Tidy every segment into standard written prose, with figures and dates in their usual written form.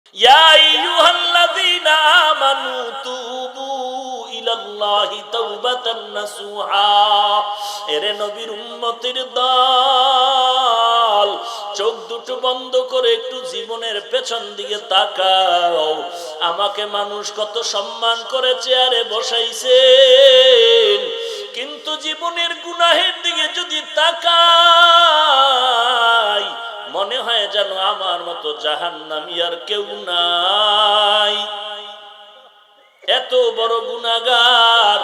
ইয়া আইয়ুহাল্লাযীনা আমানু তুবু ইলাল্লাহি তাওবাতান নাসুহা। এরে নবীর উম্মতের দল, চোখ দুটো বন্ধ করে একটু জীবনের পেছন দিকে তাকাও। আমাকে মানুষ কত সম্মান করে চেয়ারে বসাইছেন, কিন্তু জীবনের গুনাহের দিকে যদি তাকাই মনে হয় যেন আমার মতো জাহান্নামী আর কেউ নাই। এত বড় গুনাহগার।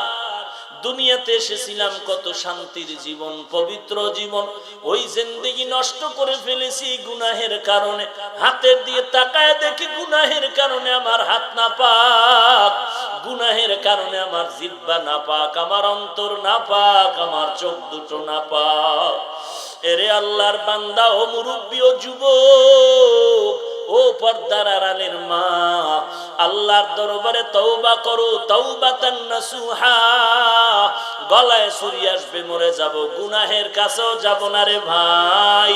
দুনিয়াতে এসেছিলাম কত শান্তির জীবন, পবিত্র জীবন, ওই জিন্দেগি নষ্ট করে ফেলেছি গুনাহের কারণে। হাতের দিয়ে তাকায় দেখি গুনাহের কারণে আমার হাত নাপাক, গুনাহের কারণে আমার জিহ্বা নাপাক, আমার অন্তর নাপাক, আমার চোখ দুটো নাপাক। এরে আল্লাহর বান্দা, ও মুরব্বী, ও যুবক, ও পর্দার আড়ালের মা, আল্লাহর দরবারে তওবা করো, তাওবাতান নাসুহা। গলায় ছুরি আসবে, মরে যাব, গুনাহের কাছেও যাব না রে ভাই।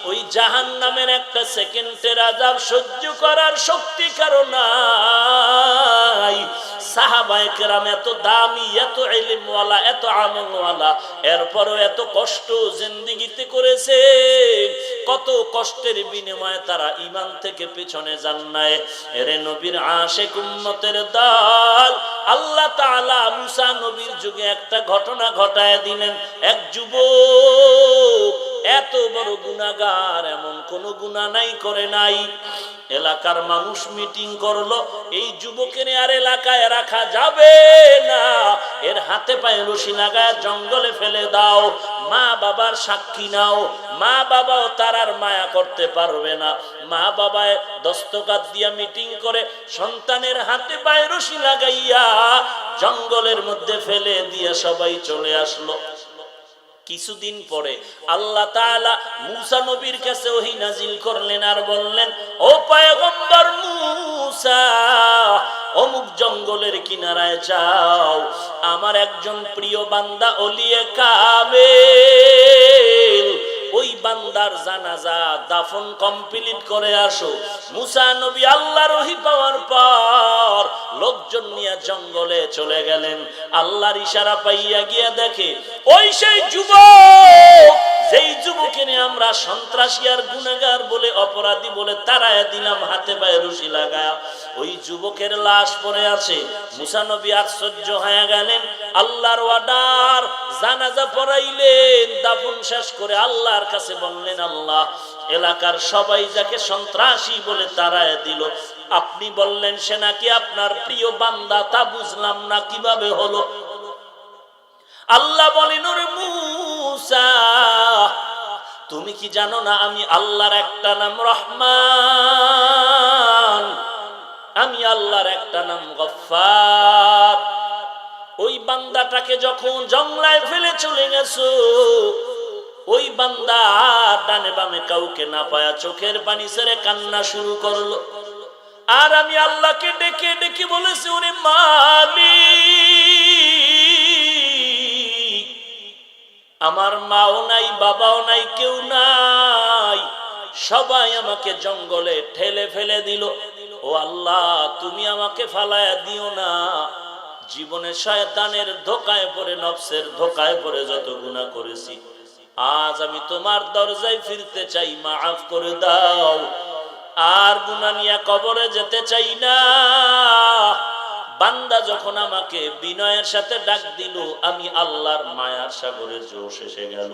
ওই জাহান্নামের একটা সেকেন্ডের আযাব সহ্য করার শক্তি কারো নাই। সাহাবায়ে কেরাম এত দামি, এত ইলমওয়ালা, এত আমলওয়ালা, এরপরও এত কষ্ট জিন্দেগিতে করেছে। কত কষ্টের বিনিময়ে তারা ঈমান থেকে পেছনে যান নাই। এরে নবীর আশিক উম্মতের দল, আল্লাহ তাআলা মুসা নবীর যুগে একটা ঘটনা ঘটায় দিলেন। এক যুবক এত বড় গুনাহগার, এমন কোন গুনাহ নাই করে নাই। এলাকার মানুষ মিটিং করলো, এই যুবকের আর এলাকায় রাখা যাবে না, এর হাতে পায়ে রশি লাগায় জঙ্গলে ফেলে দাও, মা বাবার সাক্ষী নাও। মা বাবাও তার আর মায়া করতে পারবে না। মা বাবায় দস্তখত দিয়া মিটিং করে সন্তানের হাতে পায়ে রশি লাগাইয়া জঙ্গলের মধ্যে ফেলে দিয়ে সবাই চলে আসলো। কিছুদিন পরে আল্লাহ তাআলা মুসা নবীর কাছে ওহী নাজিল করলেন আর বললেন, ও পয়গম্বর মুসা, অমুক জঙ্গলের কিনারায় যাও, আমার একজন প্রিয় বান্দা ওলিয়ে কামেল, ওই বান্দার জানাজা দাফন কমপ্লিট করে আসো। মুসা নবী আল্লাহর ওহী পাওয়ার পর লোকজন নিয়ে জঙ্গলে চলে গেলেন। আল্লাহর ইশারা পাইয়া গিয়া দেখে ওই সেই যুবক, যেই যুবকের আমরা সন্ত্রাসী আর গুনাহগার বলে, অপরাধী বলে তাড়ায়া দিলাম হাতে পায়ে রশি লাগায়া, ওই যুবকের লাশ পড়ে আছে। মুসা নবী আশ্চর্য হয়ে গেলেন। আল্লাহর অর্ডার, জানাজা পড়াইলেন, দাফন শেষ করে আল্লাহর কাছে বললেন, আল্লাহ, এলাকার সবাই যাকে সন্ত্রাসী বলে তাড়ায়া দিল, আপনি বললেন সে নাকি আপনার প্রিয় বান্দা, তা বুঝলাম না, কিভাবে হলো? আল্লাহ বলেন, ওরে মুসা, তুমি কি জানো না আমি আল্লাহর একটা নাম রহমান, আমি আল্লাহর একটা নাম গফফার। ওই বান্দাটাকে যখন জঙ্গলায় ফেলে চলে গেছো, ওই বান্দা ডানে বামে কাউকে না পায়া চোখের পানি ছেড়ে কান্না শুরু করলো। আর আমি আল্লাহকে ডেকে ডেকে বলেছি, ওরে মালিক, আমার মাও নাই, বাবাও নাই, কেউ নাই, সবাই আমাকে জঙ্গলে ঠেলে ফেলে দিল। ও আল্লাহ, তুমি আমাকে ফালায়া দিও না। জীবনে শয়তানের ধোকায় পড়ে, নফসের ধোকায় পড়ে যত গুনাহ করেছি, আজ আমি তোমার দরজায় ফিরতে চাই, মাফ করে দাও। আর গুনাহ নিয়ে কবরে যেতে চাই না। বান্দা যখন আমাকে বিনয়ের সাথে ডাক দিল, আমি আল্লাহর মায়ার সাগরে জোশ এসে গেল।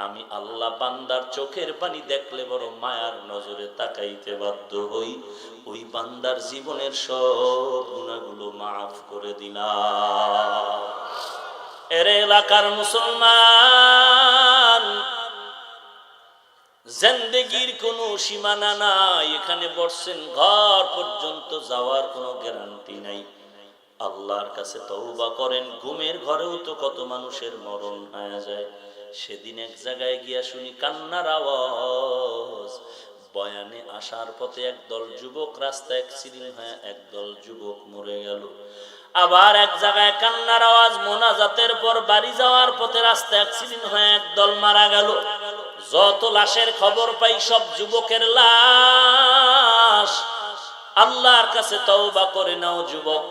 আমি আল্লাহ বান্দার চোখের পানি দেখলে বড় মায়ার নজরে তাকাইতে বাধ্য হই। ওই বান্দার জীবনের সব গুনাহগুলো মাফ করে দিলাম। এর এলাকার মুসলমান, জিন্দেগির কোনো সীমানা নাই। এখানে বসছেন, ঘর পর্যন্ত যাওয়ার কোনো গ্যারান্টি নাই। আল্লাহর কাছে তওবা করেন। ঘুমের ঘরেও তো কত মানুষের মরণ হয়ে যায়। সেদিন এক জায়গায় গিয়া শুনি কান্নার আওয়াজ। বয়ানে আসার পথে একদল যুবক রাস্তায় অ্যাক্সিডেন্ট হয়ে একদল যুবক মরে গেল। আবার এক জায়গায় কান্নার আওয়াজ, মোনাজাতের পর বাড়ি যাওয়ার পথে রাস্তায় অ্যাক্সিডেন্ট হয়ে একদল মারা গেল। যত লাশের খবর পাই সব যুবকের লাশ। আল্লাহর কাছে তওবা করে নাও যুবক।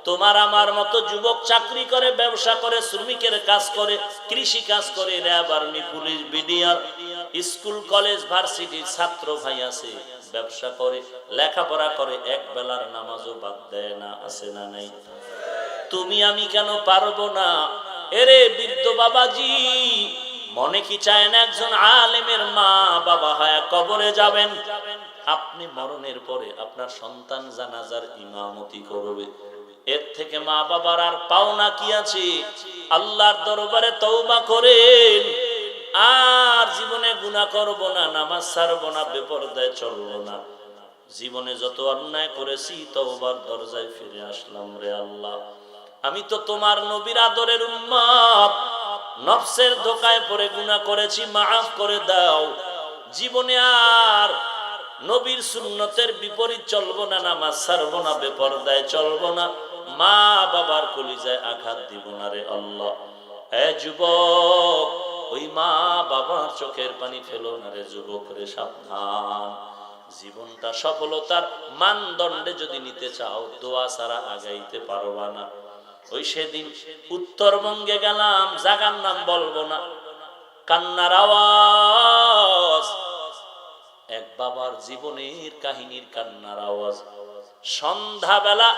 তোমার আমার মতো যুবক চাকরি করে, ব্যবসা করে, শ্রমিকের কাজ করে, কৃষি কাজ করে, RAB, army, police, BDR, school, college, ভার্সিটির ছাত্র ভাই আছে, ব্যবসা করে, লেখাপড়া করে, এক বেলার নামাজও বাদ দেয় না, আছে না নাই? তুমি আমি কেন পারবো না? এরে বৃদ্ধ বাবাজি, মনে কি চায় না একজন আলেমের মা বাবা হয়ে কবরে যাবেন? আপনি মরণের পরে আপনার সন্তান জানাজার ইমামতি করবে। এর থেকে মা বাবার আর পাওনা কি আছে? আল্লাহর দরবারে তওবা করেন, আর জীবনে গুনাহ করব না, নামাজ ছাড়বো না, বেপরদায় চলবো না। জীবনে যত অন্যায় করেছি তওবার দরজায় ফিরে আসলাম। রে আল্লাহ, আমি তো তোমার নবীর আদরের উম্মত, নফসের ধোকায় পড়ে গুনাহ করেছি, মাফ করে দাও। জীবনে আর নবীর সুন্নতের বিপরীত চলবো না, নামাজ ছাড়বো না, বেপরদায় চলবো না, মা বাবার কলিজায় আঘাত দিব না। রে আল্লাহ, হে যুবক, ওই মা বাবার চোখের পানি ফেলো না রে যুবক রে, সাবধান। জীবনটা সফলতার মানদণ্ডে যদি নিতে চাও, দোয়া ছাড়া আগাইতে পারবা না। ওই সেদিন উত্তরবঙ্গে গেলাম, জায়গার নাম বলবো না, কান্নার আওয়াজ, এক বাবার জীবনের কাহিনীর কান্নার আওয়াজ। সন্ধ্যাবেলা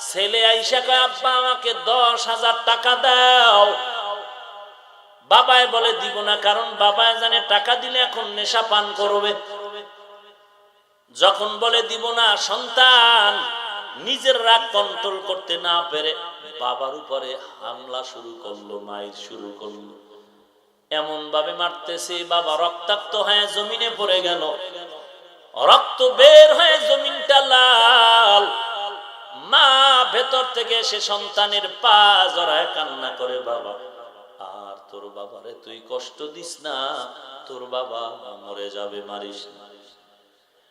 ছেলে আইসা কয়, আব্বা আমাকে 10,000 টাকা দাও। বাবায় বলে দিব না, কারণ বাবায় জানে টাকা দিলে এখন নেশা পান করবে। যখন বলে দিব না, সন্তান নিজের রাগ কন্ট্রোল করতে না পেরে বাবার উপরে হামলা শুরু করলো, মাইর শুরু করলো। এমন ভাবে মারতেছে, বাবা রক্তাক্ত হয়ে জমিনে পড়ে গেল, রক্ত বের হয়ে জমিনটা লাল। মা ভেতর থেকে সে সন্তানের পা জড়ায় কান্না করে, বাবা আর তোর বাবারে তুই কষ্ট দিস না, তোর বাবা মরে যাবে, মারিস না।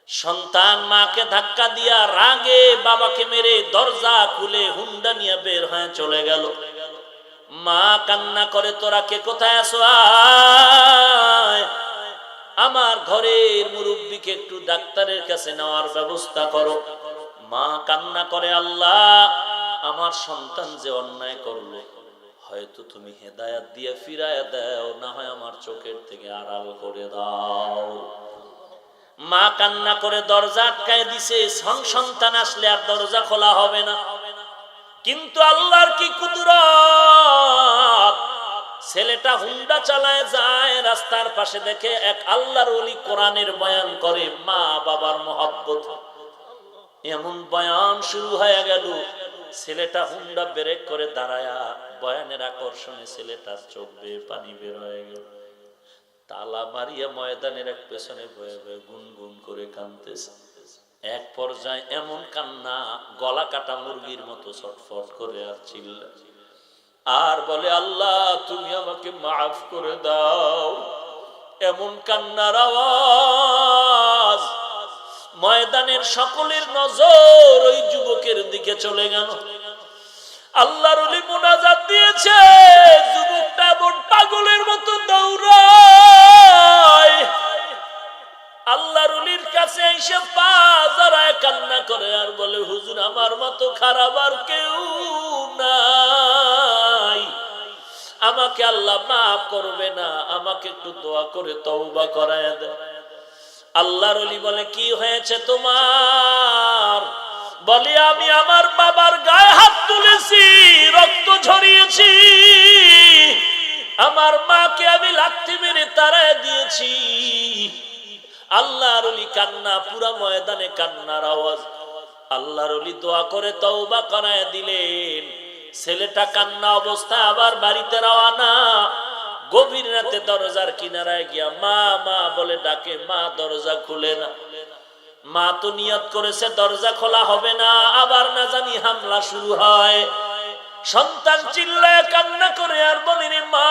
সন্তান মাকে ধাক্কা দিয়া রাগে বাবাকে মেরে দরজা খুলে হুন্ডা নিয়ে বের হয়ে চলে গেল। মা কান্না করে, তোরা কে কোথায় আছো? আয়, আমার ঘরের মুরব্বীকে একটু ডাক্তারের কাছে নেওয়ার ব্যবস্থা করো। মা কান্না করে, আল্লাহ আমার সন্তান যে অন্যায় করলো, হয়তো তুমি হেদায়েত দিয়ে ফিরায় দাও, না হয় আমার চোখের থেকে আড়াল করে দাও। মা কান্না করে দরজা আটকায় দিছে, সন্তান আসলে আর দরজা খোলা হবে না। কিন্তু আল্লাহর কি কুদরত, ছেলেটা হুন্ডা চালায় যায়, রাস্তার পাশে দেখে এক আল্লাহর ওলি কোরআনের বয়ান করে, মা বাবার মহব্বত। এমন বয়ান শুরু হয়ে গেল, ছেলেটা হুন্ডা ব্রেক করে দাঁড়ায়া বয়ানের আকর্ষণে ছেলেটার চোখ বেয়ে পানি বের হয়ে গেল। তালা মারিয়া ময়দানের এক পেছনে বয়ে বয়ে গুনগুন করে কাঁদতেছে। এক পর্যায়ে এমন কান্না, গলা কাটা মুরগির মতো ছটফট করে আর চিল্লা আর বলে, আল্লাহ তুমি আমাকে মাফ করে দাও। এমন কান্নার আওয়াজ, ময়দানের সকলের নজর ওই যুবকের দিকে চলে গেল। আল্লাহর ওলি মুনাজাত দিয়েছে, যুবকটা এমন পাগলের মতো দৌড়ায় আল্লাহর ওলির কাছে এসে পা জড়ায় কান্না করে আর বলে, হুজুর আমার মতো খারাপ আর কেউ নাই, আমাকে আল্লাহ মাফ করবে না, আমাকে একটু দোয়া করে তওবা করায় দেয়। আল্লাহর ওলি বলে, কি হয়েছে তোমার? বলে, আমি আমার বাবার গায়ে হাত তুলেছি, রক্ত ঝরিয়েছি, আমার মাকে আমি লাথি মেরে তাড়ায় দিয়েছি। আল্লাহর ওলি কান্না, পুরা ময়দানে কান্নার আওয়াজ। আল্লাহর ওলি দোয়া করে তওবা করায় দিলেন। ছেলেটা কান্না অবস্থায় আবার বাড়িতে রওনা। গভীর রাতে দরজার কিনারায় গিয়া মা মা বলে ডাকে, মা দরজা খুলে না। মা তো নিয়ত করেছে দরজা খোলা হবে না, আবার না জানি হামলা শুরু হয়। সন্তান চিল্লায় কান্না করে আর বলে, রে মা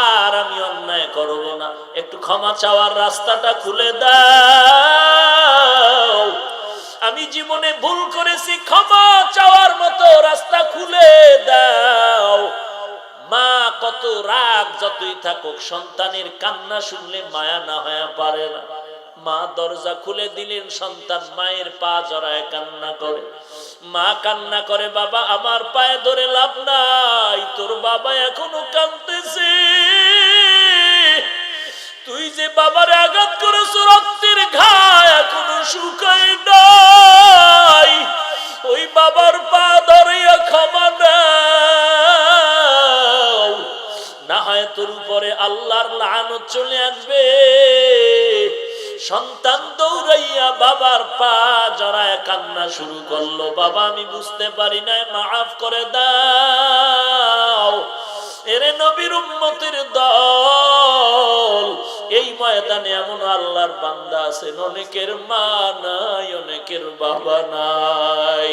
আর আমি অন্যায় করব না, একটু ক্ষমা চাওয়ার রাস্তাটা খুলে দাও, আমি জীবনে ভুল করেছি, ক্ষমা চাওয়ার মতো রাস্তা খুলে দাও। মা কত রাগ যতই থাকুক, সন্তানের কান্না শুনলে মায়া না হয়ে পারে না। মা দরজা খুলে দিলেন, সন্তান মায়ের পা জড়ায় কান্না করে। মা কান্না করে, বাবা আমার পায়ে ধরে লাভ নাই, তোর বাবা এখনো কাঁদতেছে। তুই যে বাবার আঘাত করেছ, রক্তের ঘায় এখনো শুকায় নাই, ওই বাবার পা ধরিয়া ক্ষমা নাও, না হয় তোর উপরে আল্লাহর লানত চলে আসবে। সন্তান দৌড়াইয়া বাবার পা জড়ায় কান্না শুরু করলো, বাবা আমি বুঝতে পারি নাই, মাফ করে দাও। এরে নবীর উম্মতের দল, এই ময়দানে এমন আল্লাহর বান্দা আছেন, অনেকের মা নাই, অনেকের বাবা নাই।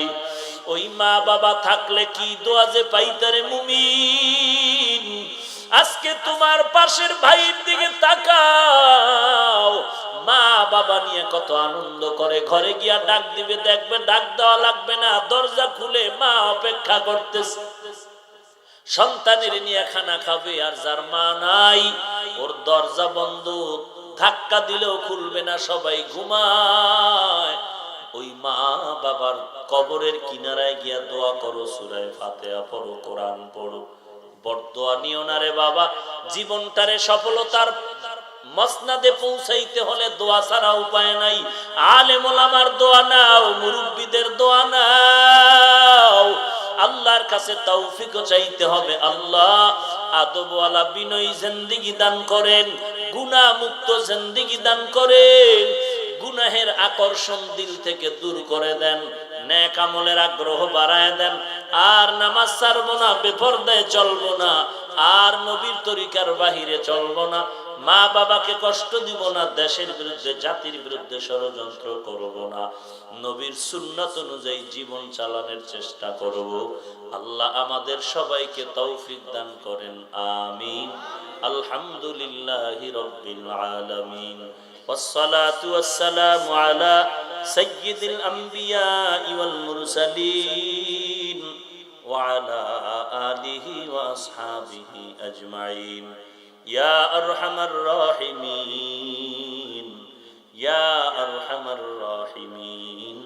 ওই মা বাবা থাকলে কি দোয়া যে পাইতারে মুমিন। আজকে তোমার পাশের ভাইয়ের দিকে তাকাও, মা বাবা নিয়ে কত আনন্দ করে, ঘরে গিয়া ডাক দিবে, দেখবে ডাক দেওয়া লাগবে না, দরজা খুলে মা অপেক্ষা করতেছে, সন্তানের নিয়ে খানা খাবে। আর যার মা নাই, ওর দরজা বন্ধ, ধাক্কা দিলেও খুলবে না, সবাই ঘুমায়। ওই মা বাবার কবরের কিনারায় গিয়া দোয়া করো, সূরা ফাতিহা পড়ো, কোরআন পড়ো, বরদোয়া নিও না রে বাবা। জীবনটারে সফলতার মসনাদে পৌঁছাইতে হলে দোয়া ছাড়া উপায় নাই। আলেম ওলামার দোয়া নাও, মুরব্বীদের দোয়া নাও, আল্লাহর কাছে তৌফিক চাইতে হবে। আল্লাহ আদবওয়ালা বিনয়ী জিন্দেগি দান করেন, গুনাহ মুক্ত জিন্দেগি দান করেন, গুনাহের আকর্ষণ দিল থেকে দূর করে দেন, নেক আমলের আগ্রহ বাড়ায় দেন। আর নামাজ ছাড়বো না, বেপরদায় চলবো না, আর নবীর তরিকার বাহিরে চলবো না, মা বাবাকে কষ্ট দিব না, দেশের বিরুদ্ধে জাতির বিরুদ্ধে ষড়যন্ত্র করব না, নবীর সুন্নাত অনুযায়ী জীবন চালানোর চেষ্টা করব। আল্লাহ আমাদের সবাইকে তৌফিক দান করেন, আমিন। আলহামদুলিল্লাহি রাব্বিল আলামিন, والصلاة والسلام على سيد الأنبياء والمرسلين وعلى آله وأصحابه أجمعين يا أرحم الراحمين يا أرحم الراحمين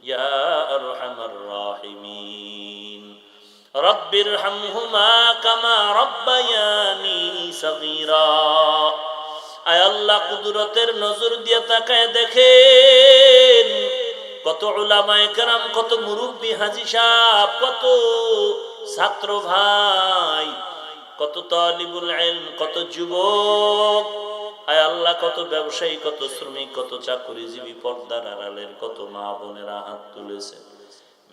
يا أرحم الراحمين رب ارحمهما كما ربياني صغيرا। আয় আল্লাহ, কুদরতের নজর দিয়ে তাকায় দেখেন, কত উলামায়ে কেরাম, কত মুরব্বী হাজী সাহেব, কত ছাত্র ভাই, কত তালিবুল ইলম, কত যুবক, আয় আল্লাহ, কত ব্যবসায়ী, কত শ্রমিক, কত চাকরিজীবী, পর্দার আড়ালের কত মা বোনেরা হাত তুলেছে।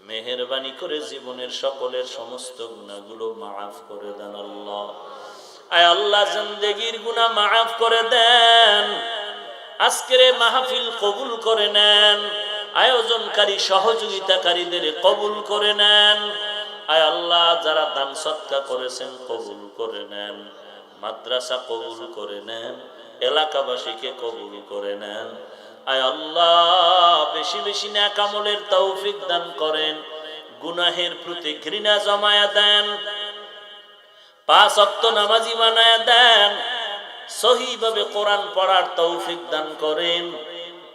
মেহেরবানি করে জীবনের সকলের সমস্ত গুনাহগুলো মাফ করে দেন আল্লাহ। আয় আল্লাহ, জিন্দেগির গুনাহ মাফ করে দেন। আজকের মাহফিল কবুল করে নেন, আয়োজনকারী সহযোগিতাকারীদের কবুল করে নেন। আয় আল্লাহ, যারা দান সদকা করেছেন কবুল করে নেন, মাদ্রাসা কবুল করে নেন, এলাকাবাসীকে কবুল করে নেন। আয় আল্লাহ, বেশি বেশি নেক আমলের তৌফিক দান করেন, গুনাহের প্রতি ঘৃণা জমায়া দেন, 5 ওয়াক্ত নামাজি বানায়া দেন, সহিভাবে কোরআন পড়ার তৌফিক দান করেন।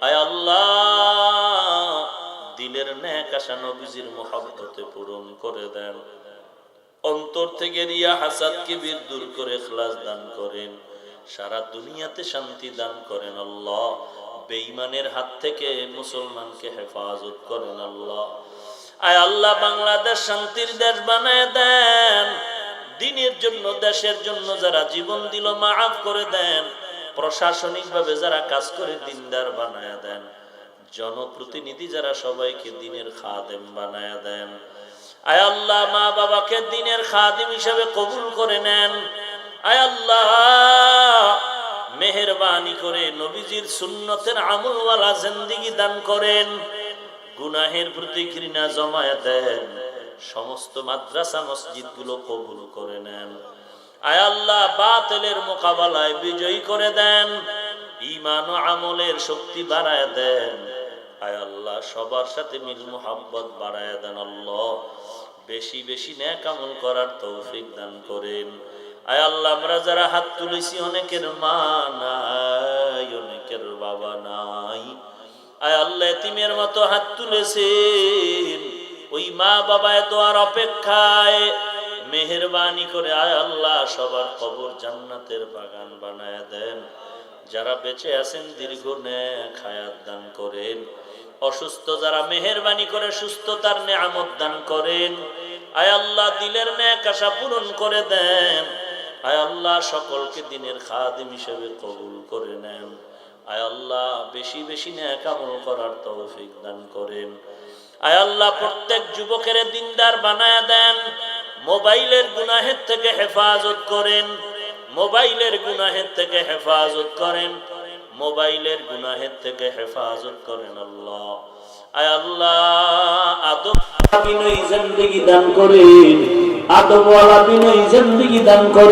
আয় আল্লাহ, দিলের নেক আশা নবীজির মুহাব্বতে পূরণ করে দেন, অন্তর থেকে রিয়া হাসাদ কিবির দূর করে ইখলাস দান করেন, সারা দুনিয়াতে শান্তি দান করেন আল্লাহ। বেঈমানের হাত থেকে মুসলমানকে হেফাজত করেন আল্লাহ। আয় আল্লাহ, বাংলাদেশ শান্তির দেশ বানায় দেন, দিনের জন্য, দেশের জন্য যারা জীবন দিল মাফ করে দেন, প্রশাসনিকভাবে যারা কাজ করে দিনদার বানায় দেন, জনপ্রতিনিধি যারা সবাইকে দিনের খাদেম বানায় দেন। আয় আল্লাহ, মা বাবাকে দিনের খাদিম হিসাবে কবুল করে নেন। আয় আল্লাহ, মেহেরবানি করে নবীজির সুন্নতের আমলওয়ালা জিন্দেগি দান করেন, গুনাহের প্রতি ঘৃণা জমায় দেন, সমস্ত মাদ্রাসা মসজিদ গুলো কবুল করে নেন। আয় আল্লাহ, বাতিলের মোকাবেলায় বিজয়ী করে দেন, ঈমান ও আমলের শক্তি বাড়ায় দেন। আয় আল্লাহ, সবার সাথে মিল মুহাব্বত বাড়ায় দেন আল্লাহ। বেশি বেশি নেক আমল করার তৌফিক দান করেন। আয় আল্লাহ, আমরা যারা হাত তুলেছি অনেকের মা নাই, অনেকের বাবা নাই। আয় আল্লাহ এতিমের মতো হাত তুলেছেন, ওই মা বাবায় দোয়ার অপেক্ষায় মেহেরবানি করে আয় আল্লাহ সবার কবর জান্নাতের বাগান বানায় দেন। যারা বেঁচে আছেন দীর্ঘ নেক হায়াত দান করেন, অসুস্থ যারা মেহেরবানি করে সুস্থতার নেয়ামত দান করেন। আয় আল্লাহ দিলের নেক আশা পূরণ করে দেন। আয় আল্লাহ সকলকে দিনের খাদিম হিসেবে কবুল করে নেন। আয় আল্লাহ বেশি বেশি নেক আমল করার তৌফিক দান করেন। আয় আল্লাহ প্রত্যেক যুবকের দিনদার বানায় দেন। মোবাইলের গুনাহের থেকে হেফাজত করেন, মোবাইলের গুনাহের থেকে হেফাজত করেন, মোবাইলের গুনাহের থেকে হেফাজত করেন আল্লাহ। আয় আল্লাহ আদব বিনয়ী জিন্দেগি দান করেন, আদবওয়ালা বিনয়ী জিন্দেগি দান করেন।